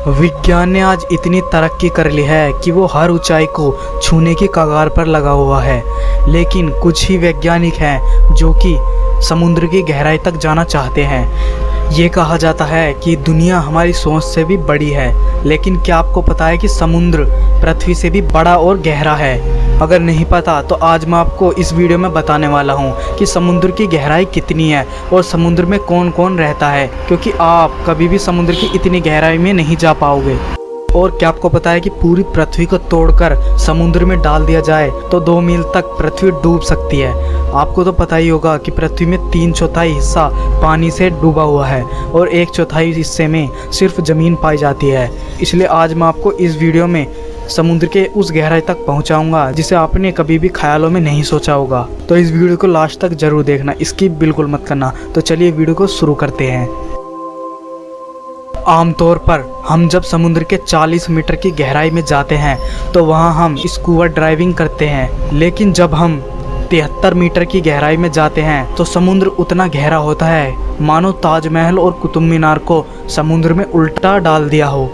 विज्ञान ने आज इतनी तरक्की कर ली है कि वो हर ऊंचाई को छूने की कगार पर लगा हुआ है। लेकिन कुछ ही वैज्ञानिक हैं जो कि समुद्र की गहराई तक जाना चाहते हैं। ये कहा जाता है कि दुनिया हमारी सोच से भी बड़ी है, लेकिन क्या आपको पता है कि समुद्र पृथ्वी से भी बड़ा और गहरा है? अगर नहीं पता तो आज मैं आपको इस वीडियो में बताने वाला हूँ कि समुद्र की गहराई कितनी है और समुद्र में कौन कौन रहता है, क्योंकि आप कभी भी समुद्र की इतनी गहराई में नहीं जा पाओगे। और क्या आपको पता है कि पूरी पृथ्वी को तोड़कर समुद्र में डाल दिया जाए तो 2 मील तक पृथ्वी डूब सकती है। आपको तो पता ही होगा कि पृथ्वी में 3/4 हिस्सा पानी से डूबा हुआ है और 1/4 हिस्से में सिर्फ ज़मीन पाई जाती है। इसलिए आज मैं आपको इस वीडियो में समुद्र के उस गहराई तक पहुंचाऊंगा जिसे आपने कभी भी ख्यालों में नहीं सोचा होगा। तो इस वीडियो को लास्ट तक जरूर देखना, स्किप बिल्कुल मत करना। तो चलिए वीडियो को शुरू करते हैं। आमतौर पर हम जब समुद्र के 40 मीटर की गहराई में जाते हैं तो वहां हम स्कूबा ड्राइविंग करते हैं, लेकिन जब हम 73 मीटर की गहराई में जाते हैं तो समुद्र उतना गहरा होता है मानो ताजमहल और कुतुब मीनार को समुद्र में उल्टा डाल दिया हो।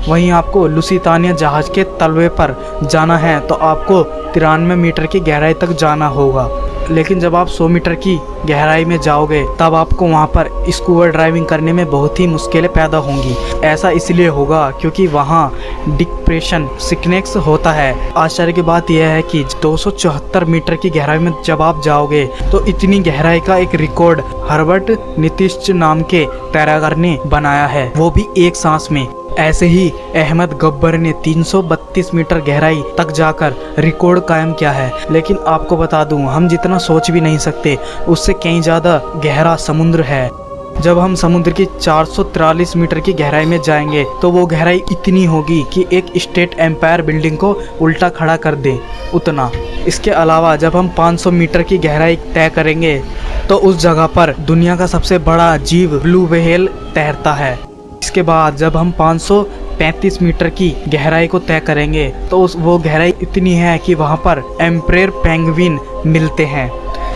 वहीं आपको लुसितानिया जहाज के तलवे पर जाना है तो आपको 93 मीटर की गहराई तक जाना होगा। लेकिन जब आप 100 मीटर की गहराई में जाओगे तब आपको वहां पर स्कूबा ड्राइविंग करने में बहुत ही मुश्किलें पैदा होंगी। ऐसा इसलिए होगा क्योंकि वहां डिप्रेशन सिकनेस होता है। आश्चर्य की बात यह है कि 274 मीटर की गहराई में जब आप जाओगे तो इतनी गहराई का एक रिकॉर्ड हर्बर्ट नितिश नाम के तैराकर ने बनाया है, वो भी एक सांस में। ऐसे ही अहमद गब्बर ने 332 मीटर गहराई तक जाकर रिकॉर्ड कायम किया है। लेकिन आपको बता दूं, हम जितना सोच भी नहीं सकते उससे कहीं ज़्यादा गहरा समुद्र है। जब हम समुद्र की 443 मीटर की गहराई में जाएंगे तो वो गहराई इतनी होगी कि एक स्टेट एम्पायर बिल्डिंग को उल्टा खड़ा कर दे, उतना। इसके अलावा जब हम 500 मीटर की गहराई तय करेंगे तो उस जगह पर दुनिया का सबसे बड़ा जीव ब्लू व्हेल तैरता है। इसके बाद जब हम 535 मीटर की गहराई को तय करेंगे तो वो गहराई इतनी है कि वहाँ पर एम्परर पेंगुइन मिलते हैं।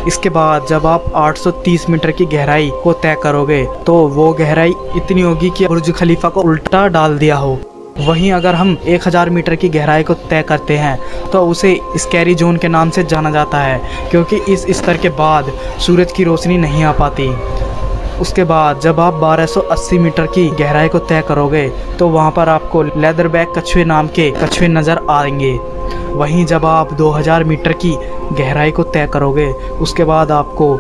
इसके बाद जब आप 830 मीटर की गहराई को तय करोगे तो वो गहराई इतनी होगी कि बुर्ज खलीफा को उल्टा डाल दिया हो। वहीं अगर हम 1000 मीटर की गहराई को तय करते हैं तो उसे स्कैरी जोन के नाम से जाना जाता है, क्योंकि इस स्तर के बाद सूरज की रोशनी नहीं आ पाती। उसके बाद जब आप 1280 मीटर की गहराई को तय करोगे तो वहाँ पर आपको लेदरबैक कछुए नाम के कछुए नज़र आएंगे। वहीं जब आप 2000 मीटर की गहराई को तय करोगे उसके बाद आपको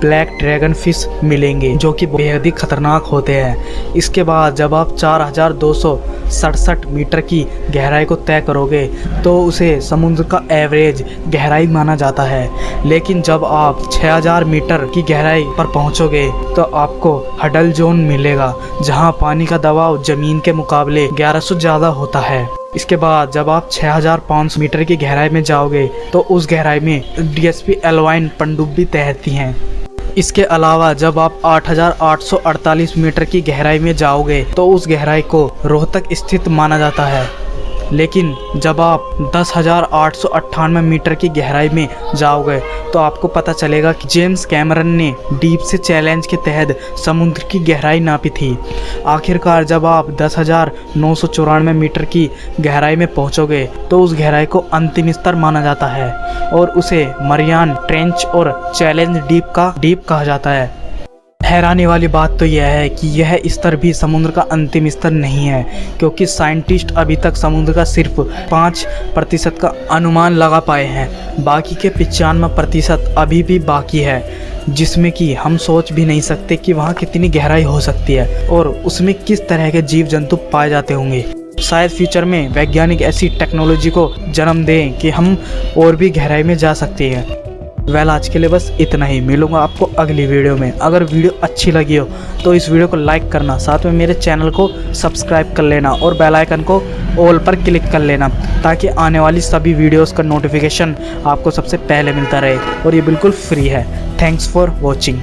ब्लैक ड्रैगन फिश मिलेंगे जो कि बेहद ही खतरनाक होते हैं। इसके बाद जब आप 4267 मीटर की गहराई को तय करोगे तो उसे समुद्र का एवरेज गहराई माना जाता है। लेकिन जब आप 6000 मीटर की गहराई पर पहुंचोगे तो आपको हडल जोन मिलेगा, जहां पानी का दबाव जमीन के मुकाबले 1100 ज़्यादा होता है। इसके बाद जब आप 6500 मीटर की गहराई में जाओगे तो उस गहराई में DSP एल्वाइन पनडुब्बी तैरती हैं। इसके अलावा जब आप 8848 मीटर की गहराई में जाओगे तो उस गहराई को रोहतक स्थित माना जाता है। लेकिन जब आप 10,898 मीटर की गहराई में जाओगे तो आपको पता चलेगा कि जेम्स कैमरन ने डीप सी चैलेंज के तहत समुद्र की गहराई नापी थी। आखिरकार जब आप 10,994 मीटर की गहराई में पहुंचोगे तो उस गहराई को अंतिम स्तर माना जाता है और उसे मरियान ट्रेंच और चैलेंज डीप कहा जाता है। हैरानी वाली बात तो यह है कि यह स्तर भी समुद्र का अंतिम स्तर नहीं है, क्योंकि साइंटिस्ट अभी तक समुद्र का सिर्फ 5% का अनुमान लगा पाए हैं। बाकी के 95% अभी भी बाकी है, जिसमें कि हम सोच भी नहीं सकते कि वहाँ कितनी गहराई हो सकती है और उसमें किस तरह के जीव जंतु पाए जाते होंगे। शायद फ्यूचर में वैज्ञानिक ऐसी टेक्नोलॉजी को जन्म दें कि हम और भी गहराई में जा सकते हैं। आज के लिए बस इतना ही। मिलूंगा आपको अगली वीडियो में। अगर वीडियो अच्छी लगी हो तो इस वीडियो को लाइक करना, साथ में मेरे चैनल को सब्सक्राइब कर लेना और बेल आइकन को ऑल पर क्लिक कर लेना, ताकि आने वाली सभी वीडियोस का नोटिफिकेशन आपको सबसे पहले मिलता रहे। और ये बिल्कुल फ्री है। Thanks for watching.